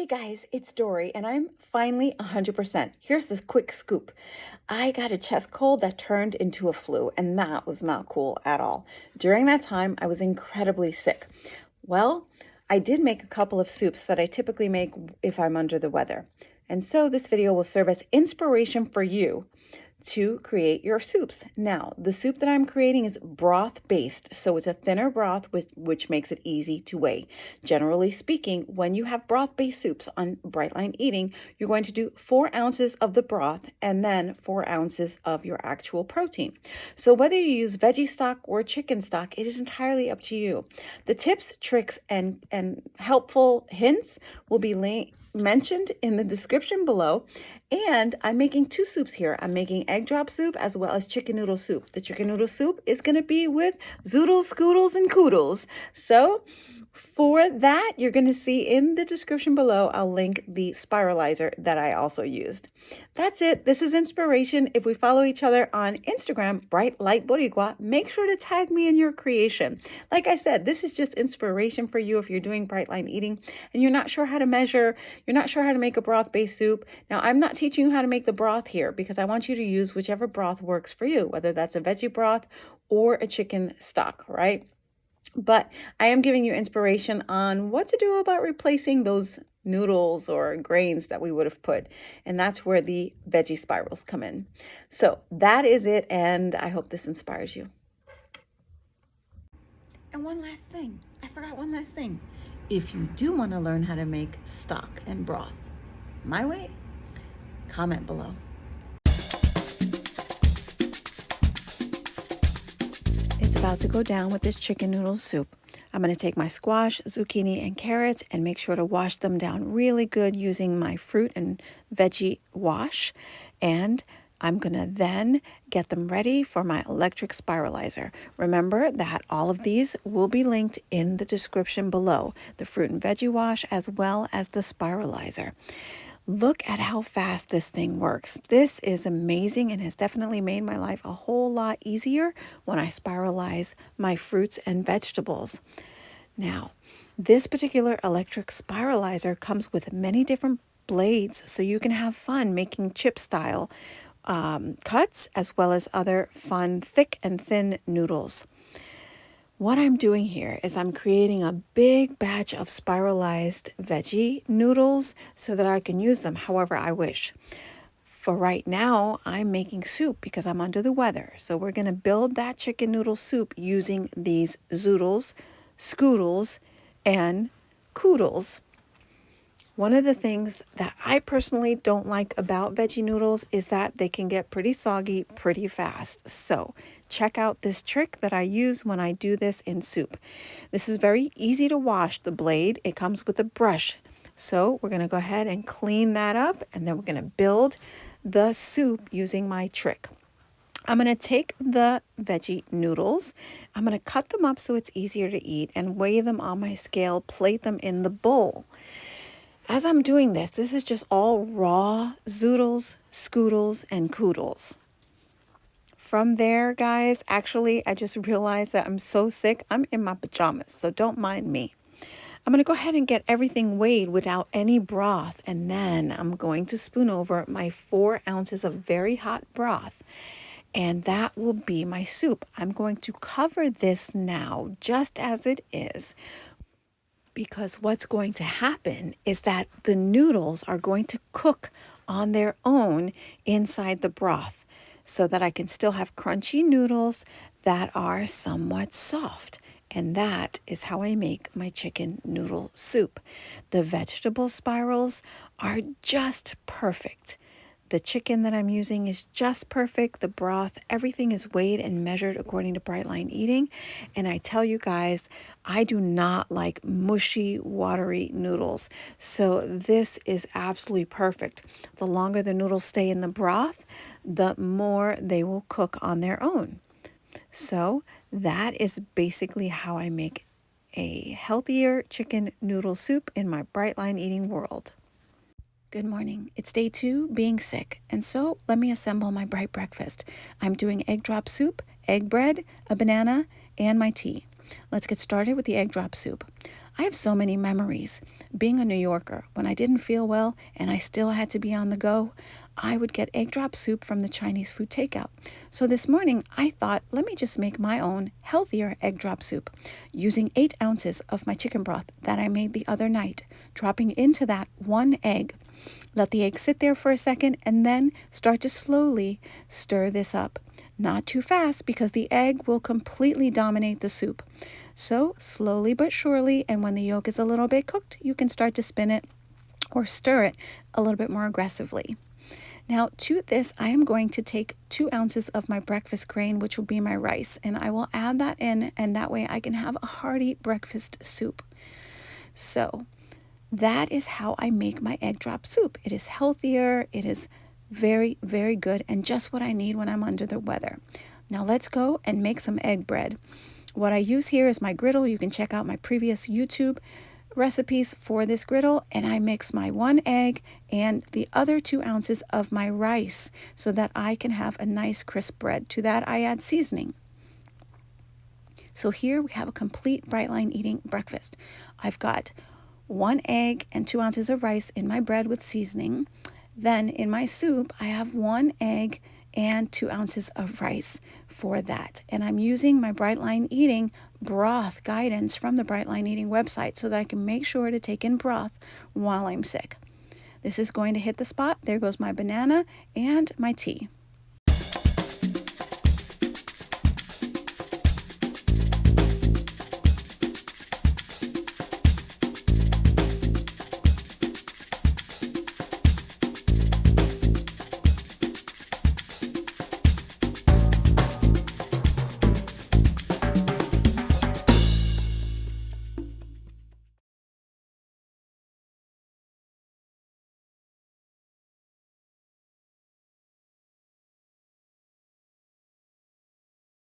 Hey guys, it's Dory, and I'm finally 100%. Here's this quick scoop. I got a chest cold that turned into a flu, and that was not cool at all. During that time, I was incredibly sick. Well, I did make a couple of soups that I typically make if I'm under the weather. And so this video will serve as inspiration for you to create your soups. Now, the soup that I'm creating is broth based, so it's a thinner broth which makes it easy to weigh. Generally speaking, when you have broth based soups on Brightline Eating, you're going to do 4 ounces of the broth and then 4 ounces of your actual protein. So whether you use veggie stock or chicken stock, it is entirely up to you. The tips, tricks, and helpful hints will be mentioned in the description below. And I'm making 2 soups here. I'm making egg drop soup as well as chicken noodle soup. The chicken noodle soup is going to be with zoodles, scoodles, and koodles. So for that, you're going to see in the description below, I'll link the spiralizer that I also used. That's it. This is inspiration. If we follow each other on Instagram, Bright Light Boricua, make sure to tag me in your creation. Like I said, this is just inspiration for you if you're doing Brightline Eating and you're not sure how to measure, you're not sure how to make a broth-based soup. Now, I'm not teaching you how to make the broth here because I want you to use whichever broth works for you, whether that's a veggie broth or a chicken stock, right? But I am giving you inspiration on what to do about replacing those noodles or grains that we would have put. And that's where the veggie spirals come in. So that is it. And I hope this inspires you. And one last thing. I forgot one last thing. If you do want to learn how to make stock and broth my way, comment below. It's about to go down with this chicken noodle soup. I'm going to take my squash, zucchini, and carrots and make sure to wash them down really good using my fruit and veggie wash. And I'm going to then get them ready for my electric spiralizer. Remember that all of these will be linked in the description below, the fruit and veggie wash as well as the spiralizer. Look at how fast this thing works. This is amazing and has definitely made my life a whole lot easier when I spiralize my fruits and vegetables. Now, this particular electric spiralizer comes with many different blades, so you can have fun making chip style cuts as well as other fun thick and thin noodles. What I'm doing here is I'm creating a big batch of spiralized veggie noodles so that I can use them however I wish. For right now, I'm making soup because I'm under the weather. So we're going to build that chicken noodle soup using these zoodles, scoodles, and koodles. One of the things that I personally don't like about veggie noodles is that they can get pretty soggy pretty fast. So check out this trick that I use when I do this in soup. This is very easy to wash, the blade. It comes with a brush. So we're going to go ahead and clean that up, and then we're going to build the soup using my trick. I'm going to take the veggie noodles, I'm going to cut them up so it's easier to eat, and weigh them on my scale, plate them in the bowl. As I'm doing this, this is just all raw zoodles, scoodles, and koodles. From there, guys, actually, I just realized that I'm so sick. I'm in my pajamas, so don't mind me. I'm going to go ahead and get everything weighed without any broth, and then I'm going to spoon over my 4 ounces of very hot broth, and that will be my soup. I'm going to cover this now just as it is, because what's going to happen is that the noodles are going to cook on their own inside the broth so that I can still have crunchy noodles that are somewhat soft. And that is how I make my chicken noodle soup. The vegetable spirals are just perfect. The chicken that I'm using is just perfect. The broth, everything is weighed and measured according to Brightline Eating. And I tell you guys, I do not like mushy, watery noodles. So this is absolutely perfect. The longer the noodles stay in the broth, the more they will cook on their own. So that is basically how I make a healthier chicken noodle soup in my Brightline Eating world. Good morning. It's day 2 being sick, and so let me assemble my bright breakfast. I'm doing egg drop soup, egg bread, a banana, and my tea. Let's get started with the egg drop soup. I have so many memories. Being a New Yorker, when I didn't feel well and I still had to be on the go, I would get egg drop soup from the Chinese food takeout. So this morning, I thought, let me just make my own healthier egg drop soup using 8 ounces of my chicken broth that I made the other night, dropping into that 1 egg. Let the egg sit there for a second and then start to slowly stir this up. Not too fast because the egg will completely dominate the soup. So slowly but surely, and when the yolk is a little bit cooked, you can start to spin it or stir it a little bit more aggressively. Now to this, I am going to take 2 ounces of my breakfast grain, which will be my rice, and I will add that in, and that way I can have a hearty breakfast soup. So that is how I make my egg drop soup. It is healthier, it is very, very good, and just what I need when I'm under the weather. Now let's go and make some egg bread. What I use here is my griddle. You can check out my previous YouTube recipes for this griddle, and I mix my 1 egg and the other 2 ounces of my rice so that I can have a nice crisp bread. To that I add seasoning. So here we have a complete Brightline eating breakfast. I've got 1 egg and 2 ounces of rice in my bread with seasoning. Then in my soup, I have 1 egg and 2 ounces of rice for that. And I'm using my Brightline Eating broth guidance from the Brightline Eating website so that I can make sure to take in broth while I'm sick. This is going to hit the spot. There goes my banana and my tea.